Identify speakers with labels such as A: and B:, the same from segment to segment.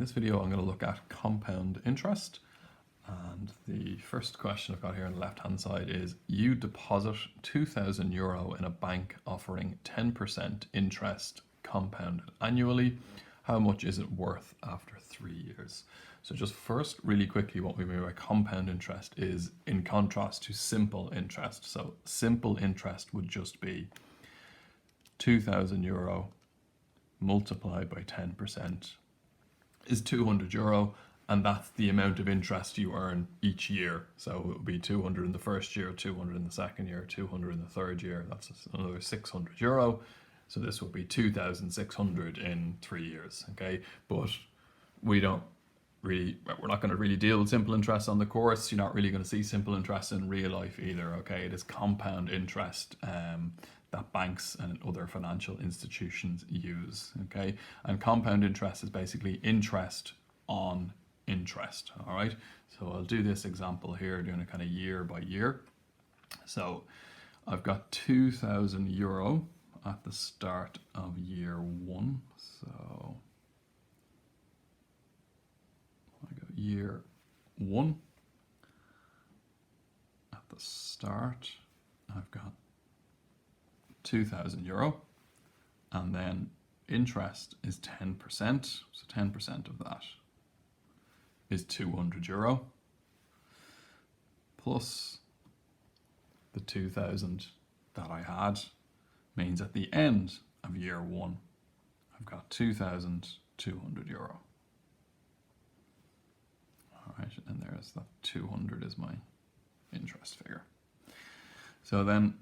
A: this video I'm going to look at compound interest, and the first question I've got here on the left hand side is: you deposit €2,000 in a bank offering 10% interest compounded annually. How much is it worth after 3 years? So just first, really quickly, what we mean by compound interest is in contrast to simple interest. So simple interest would just be €2,000 multiplied by 10% is €200, and that's the amount of interest you earn each year. So it would be 200 in the first year, 200 in the second year, 200 in the third year. That's another €600. So this would be 2,600 in 3 years. Okay, but we're not going to really deal with simple interest on the course. You're not really going to see simple interest in real life either. Okay, it is compound interest that banks and other financial institutions use. Okay, and compound interest is basically interest on interest. All right, so I'll do this example here, doing it kind of year by year. So I've got €2,000 at the start of year one. So I go year one. At the start, I've got €2,000, and then interest is 10%. So 10% of that is €200 plus the 2,000 that I had, means at the end of year one, I've got €2,200. All right, and there's that 200 is my interest figure. So then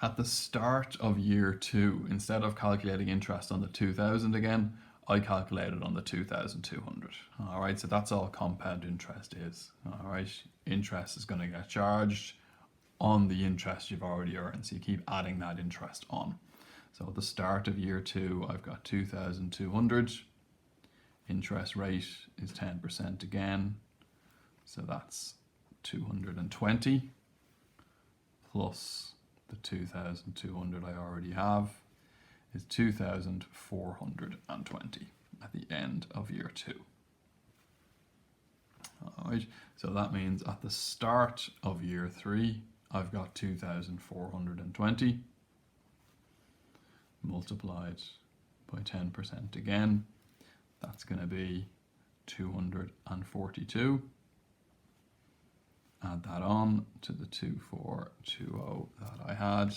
A: at the start of year two, instead of calculating interest on the 2,000 again, I calculated on the 2,200. All right, so that's all compound interest is. All right, interest is going to get charged on the interest you've already earned. So you keep adding that interest on. So at the start of year two, I've got 2,200. Interest rate is 10% again. So that's 220 plus the 2,200 I already have is 2,420 at the end of year two. All right, so that means at the start of year three, I've got 2,420 multiplied by 10% again. That's going to be 242. Add that on to the 2,420 that I had.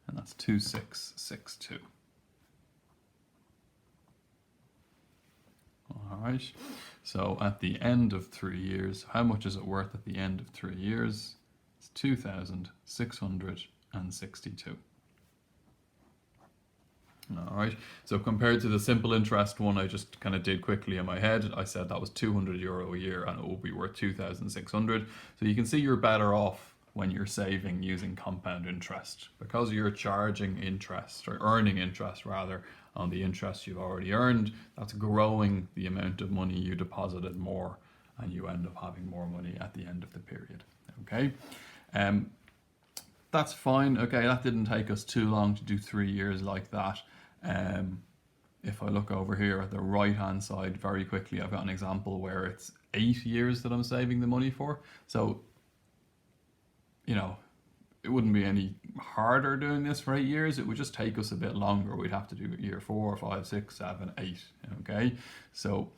A: And that's 2,662. All right, so at the end of 3 years, how much is it worth at the end of 3 years? It's 2,662. All right, so compared to the simple interest one I just kind of did quickly in my head, I said that was €200 a year and it will be worth 2,600. So you can see you're better off when you're saving using compound interest, because you're charging interest, or earning interest rather, on the interest you've already earned. That's growing the amount of money you deposited more, and you end up having more money at the end of the period. Okay, that's fine. Okay, that didn't take us too long to do 3 years like that. If I look over here at the right hand side very quickly, I've got an example where it's 8 years that I'm saving the money for. So, you know, it wouldn't be any harder doing this for 8 years. It would just take us a bit longer. We'd have to do year 4, 5, 6, 7, 8. Okay, so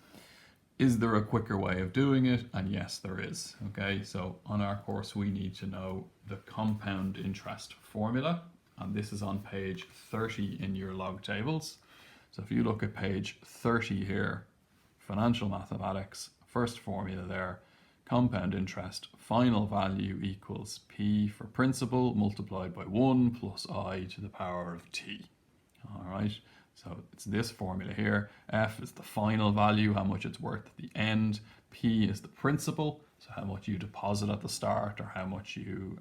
A: is there a quicker way of doing it? And yes, there is. Okay, so on our course, we need to know the compound interest formula. And this is on page 30 in your log tables. So if you look at page 30 here, financial mathematics, first formula there, compound interest, final value equals P for principal multiplied by 1 plus I to the power of T. All right, so it's this formula here. F is the final value, how much it's worth at the end. P is the principal, so how much you deposit at the start, or how much you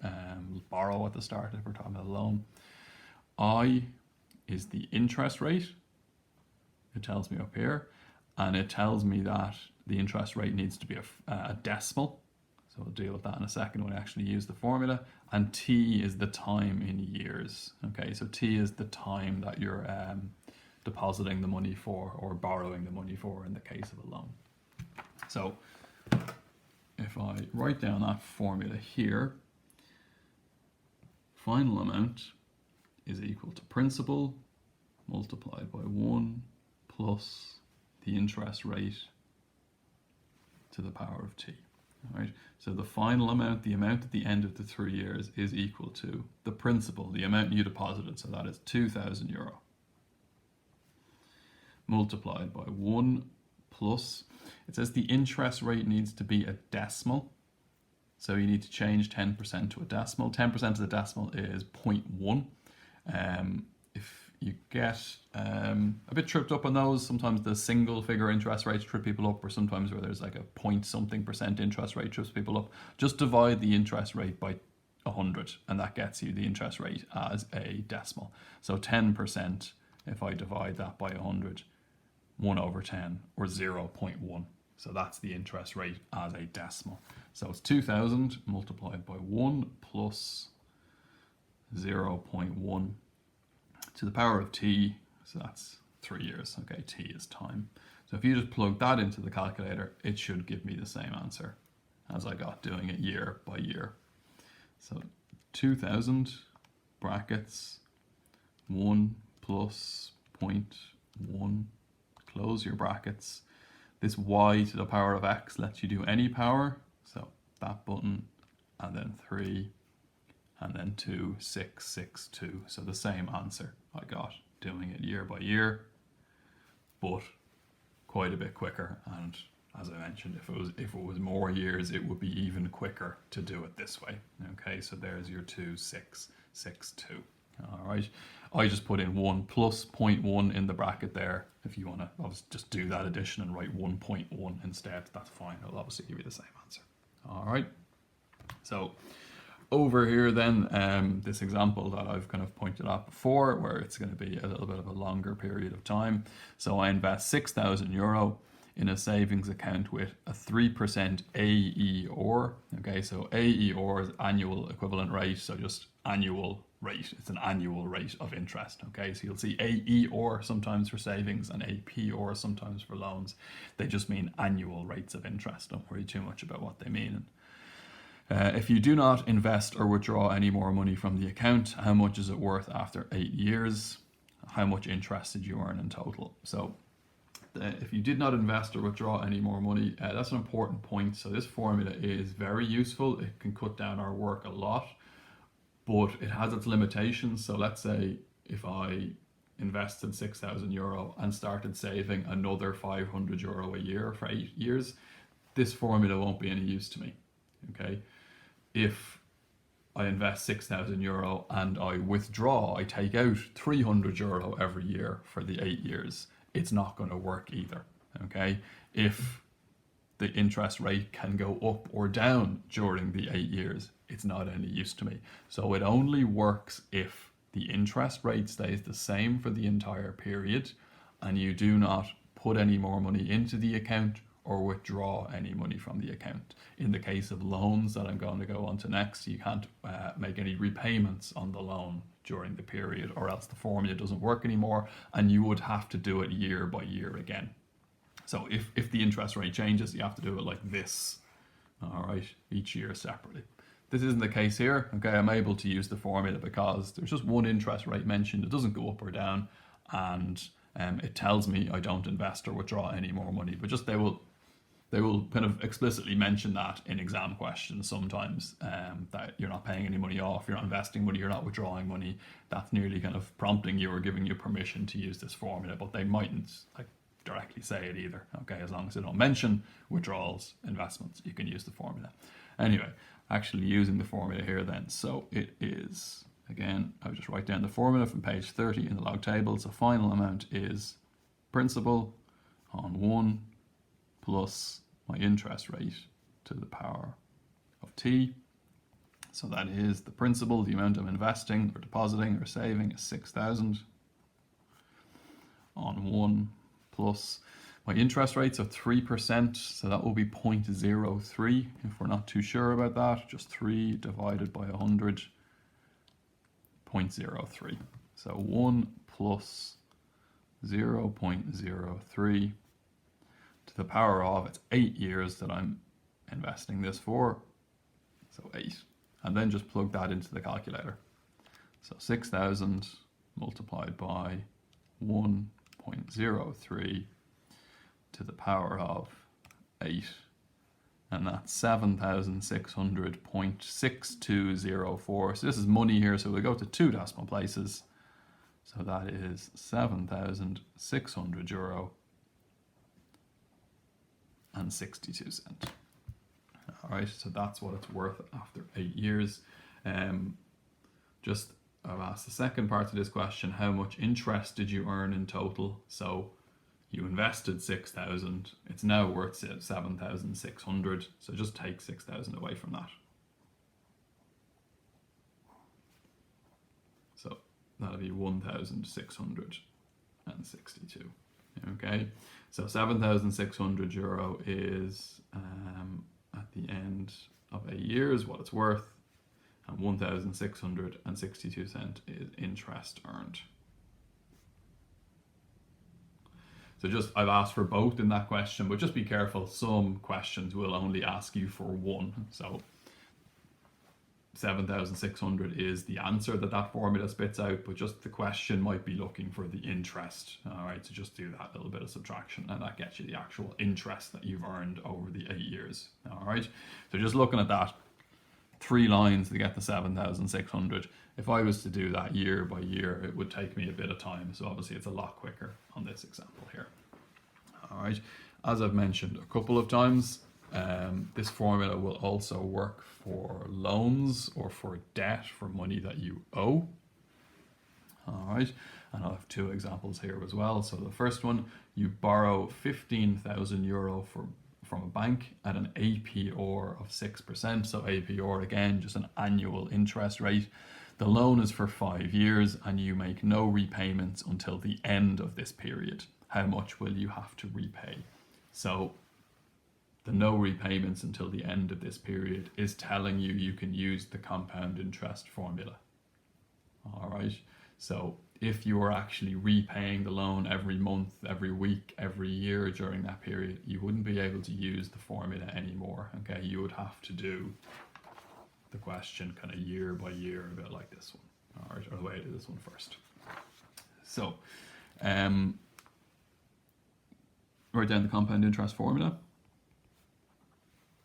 A: borrow at the start if we're talking about a loan. I is the interest rate, it tells me up here, and it tells me that the interest rate needs to be a decimal. So we'll deal with that in a second when I actually use the formula. And T is the time in years. Okay, so T is the time that you're depositing the money for or borrowing the money for in the case of a loan. So if I write down that formula here, final amount is equal to principal multiplied by 1 plus the interest rate to the power of T. All right, so the final amount, the amount at the end of the 3 years, is equal to the principal, the amount you deposited, so that is €2,000, multiplied by 1 plus, it says the interest rate needs to be a decimal, so you need to change 10% to a decimal. 10% of the decimal is 0.1. If you get a bit tripped up on those, sometimes the single figure interest rates trip people up, or sometimes where there's like a point something percent interest rate trips people up. Just divide the interest rate by 100 and that gets you the interest rate as a decimal. So 10%, if I divide that by 100, 1 over 10 or 0.1. So that's the interest rate as a decimal. So it's 2,000 multiplied by 1 plus 0.1 to the power of T, so that's 3 years. Okay, T is time. So if you just plug that into the calculator, it should give me the same answer as I got doing it year by year. So 2,000 brackets 1 plus 0.1, close your brackets. This y to the power of x lets you do any power, so that button, and then 3, and then 2, 6, 6, 2. So the same answer I got doing it year by year, but quite a bit quicker. And as I mentioned, if it was more years, it would be even quicker to do it this way. Okay, so there's your 2, 6, 6, 2. All right, I just put in 1 plus 0.1 in the bracket there. If you want to just do that addition and write 1.1 instead, that's fine. It'll obviously give you the same answer. All right, so over here then, this example that I've kind of pointed out before, where it's going to be a little bit of a longer period of time. So I invest €6,000 in a savings account with a 3% AER. Okay, so AER is annual equivalent rate, so just annual rate. It's an annual rate of interest. Okay, so you'll see AER sometimes for savings and APR sometimes for loans. They just mean annual rates of interest. Don't worry too much about what they mean. If you do not invest or withdraw any more money from the account, how much is it worth after 8 years? How much interest did you earn in total? So if you did not invest or withdraw any more money, that's an important point. So this formula is very useful. It can cut down our work a lot, but it has its limitations. So let's say if I invested €6,000 and started saving another €500 a year for 8 years, this formula won't be any use to me. Okay, if I invest €6,000 and I withdraw, I take out €300 every year for the 8 years, it's not going to work either. Okay, if the interest rate can go up or down during the 8 years, it's not any use to me. So it only works if the interest rate stays the same for the entire period and you do not put any more money into the account or withdraw any money from the account. In the case of loans that I'm going to go on to next, you can't make any repayments on the loan during the period, or else the formula doesn't work anymore and you would have to do it year by year again. So if the interest rate changes, you have to do it like this, all right, each year separately. This isn't the case here. Okay, I'm able to use the formula because there's just one interest rate mentioned. It doesn't go up or down, and it tells me I don't invest or withdraw any more money. But just they will kind of explicitly mention that in exam questions sometimes, that you're not paying any money off, you're not investing money, you're not withdrawing money. That's nearly kind of prompting you or giving you permission to use this formula, but they mightn't directly say it either. Okay, as long as they don't mention withdrawals, investments, you can use the formula. Anyway, actually using the formula here then. So it is, again, I'll just write down the formula from page 30 in the log table. So final amount is principal on 1 plus my interest rate to the power of T. So that is the principal, the amount I'm investing or depositing or saving is 6,000 on 1 plus My interest rates are 3%, so that will be 0.03 if we're not too sure about that. Just 3 divided by 100, 0.03. So 1 plus 0.03 to the power of, it's 8 years that I'm investing this for, so 8. And then just plug that into the calculator. So 6,000 multiplied by 1.03 to the power of 8, and that's 7,600.6204. So this is money here, so we go to 2 decimal places. So that is 7,600 euro and 62 cents. All right, so that's what it's worth after 8 years. I've asked the second part of this question: how much interest did you earn in total? So you invested 6,000, it's now worth 7,600, so just take 6,000 away from that. So that'll be 1,662. Okay, so 7,600 euro is at the end of 8 years what it's worth, and 1,662 cents is interest earned. So I've asked for both in that question, but just be careful. Some questions will only ask you for one. So 7,600 is the answer that formula spits out, but just the question might be looking for the interest. All right, so just do that little bit of subtraction, and that gets you the actual interest that you've earned over the 8 years. All right, so just looking at that, 3 lines to get the 7,600. If I was to do that year by year, it would take me a bit of time. So obviously it's a lot quicker on this example here. All right, as I've mentioned a couple of times, this formula will also work for loans or for debt, for money that you owe. All right, and I'll have 2 examples here as well. So the first one, you borrow 15,000 euro from a bank at an APR of 6%. So APR, again, just an annual interest rate. The loan is for 5 years and you make no repayments until the end of this period. How much will you have to repay? So the no repayments until the end of this period is telling you you can use the compound interest formula. All right, so if you are actually repaying the loan every month, every week, every year during that period, you wouldn't be able to use the formula anymore. Okay, you would have to do the question kind of year by year, a bit like this one. All right, or the way I did this one first. So write down the compound interest formula.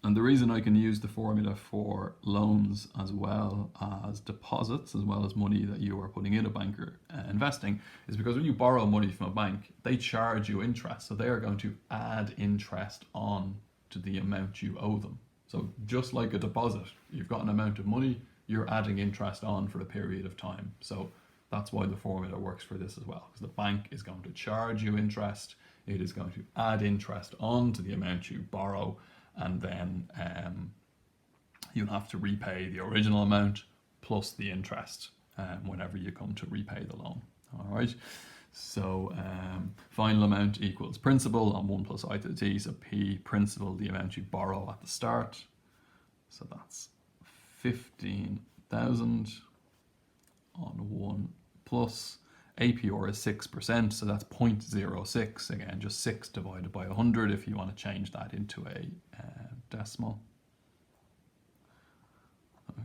A: And the reason I can use the formula for loans as well as deposits, as well as money that you are putting in a bank or investing, is because when you borrow money from a bank, they charge you interest. So they are going to add interest on to the amount you owe them. So just like a deposit, you've got an amount of money, you're adding interest on for a period of time. So that's why the formula works for this as well, because the bank is going to charge you interest. It is going to add interest on to the amount you borrow, and then you'll have to repay the original amount plus the interest whenever you come to repay the loan. All right, so final amount equals principal on 1 plus I to the t, so P, principal, the amount you borrow at the start. So that's 15,000 on 1 plus APR is 6%, so that's 0.06. Again, just 6 divided by 100 if you want to change that into a decimal.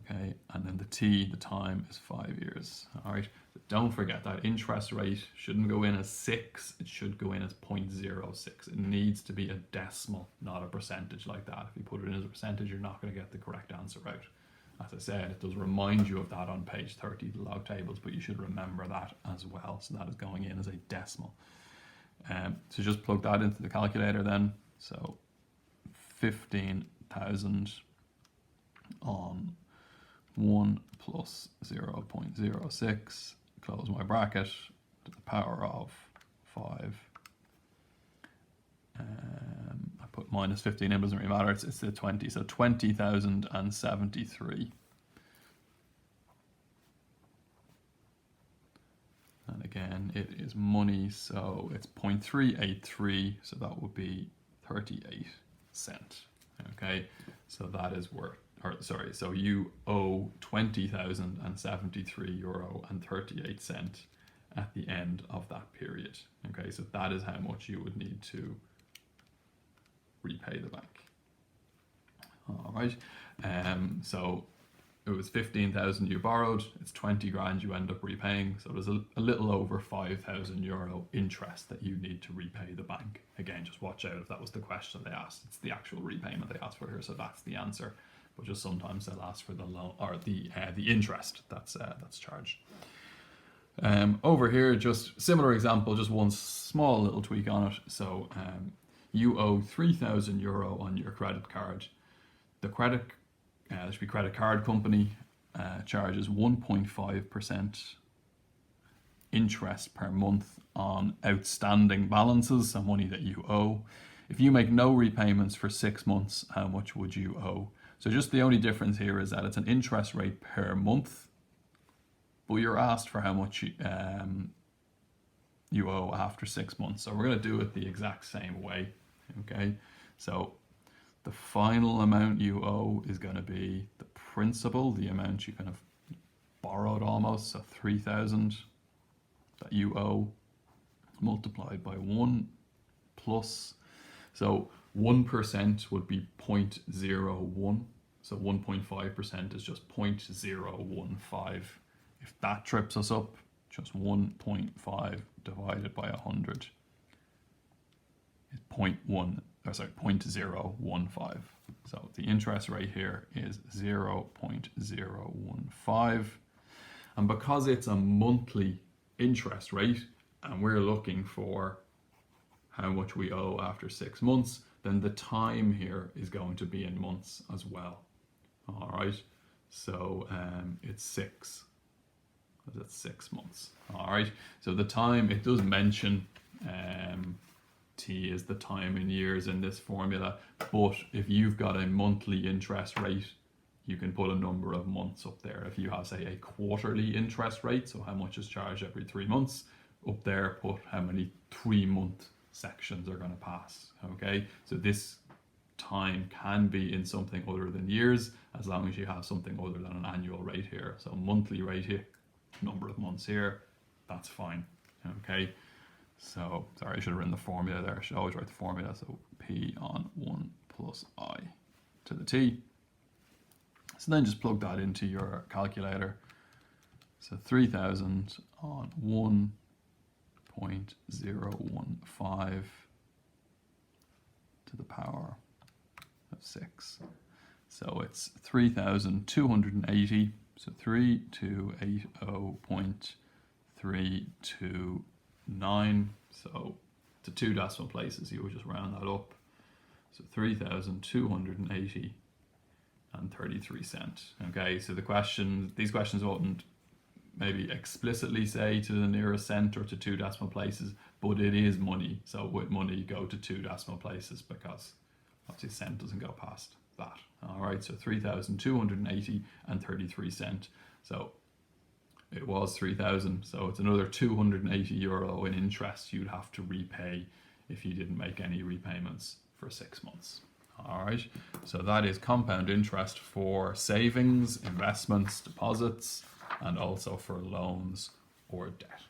A: Okay, and then the time is 5 years. All right, but don't forget that interest rate shouldn't go in as 6, it should go in as 0.06. It needs to be a decimal, not a percentage like that. If you put it in as a percentage, you're not going to get the correct answer out. As I said, it does remind you of that on page 30, the log tables, but you should remember that as well. So that is going in as a decimal. So just plug that into the calculator then. So 15,000 on 1 plus 0.06, close my bracket, to the power of 5. I put minus 15 in, doesn't really matter, it's the 20, so 20,073. And again, it is money, so it's 0.383, so that would be 38 cent. Okay, so that is worth, or sorry, so you owe 20,073 euro and 38 cent at the end of that period. Okay, so that is how much you would need to repay the bank. All right, so it was 15,000 you borrowed, it's 20 grand you end up repaying, so there's a little over 5,000 euro interest that you need to repay the bank. Again, just watch out if that was the question they asked. It's the actual repayment they asked for here, so that's the answer. But just sometimes they'll ask for the loan or the interest that's charged. Over here, just similar example, just one small little tweak on it. So you owe 3,000 euro on your credit card. The credit there should be credit card company charges 1.5% interest per month on outstanding balances, so money that you owe. If you make no repayments for 6 months, how much would you owe? So just the only difference here is that it's an interest rate per month, but you're asked for how much you owe after 6 months. So we're going to do it the exact same way. Okay, so the final amount you owe is going to be the principal, the amount you kind of borrowed almost, so 3,000 that you owe, multiplied by 1 plus, so 1% would be 0.01, so 1.5% is just 0.015. If that trips us up, just 1.5 divided by 100 is 0.015. So the interest rate here is 0.015. And because it's a monthly interest rate and we're looking for how much we owe after 6 months, then the time here is going to be in months as well. All right, so it's 6. That's 6 months. All right, so the time, it does mention T is the time in years in this formula, but if you've got a monthly interest rate, you can put a number of months up there. If you have, say, a quarterly interest rate, so how much is charged every 3 months, up there put how many 3-month sections are going to pass. Okay, so this time can be in something other than years, as long as you have something other than an annual rate here. So monthly rate here, number of months here, that's fine. Okay, so sorry, I should have written the formula there. I should always write the formula. So P on 1 plus I to the T. So then just plug that into your calculator. So 3,000 on 1.015 to the power of 6. So it's 3,280. So 3280.329. So to 2 decimal places, you would just round that up. So 3,280 and 33 cent. Okay, so these questions wouldn't maybe explicitly say to the nearest cent or to 2 decimal places, but it is money. So with money, go to 2 decimal places because obviously cent doesn't go past that. All right, so 3,280 and 33 cent. So it was 3,000, so it's another 280 euro in interest you'd have to repay if you didn't make any repayments for 6 months. All right, so that is compound interest for savings, investments, deposits, and also for loans or debt.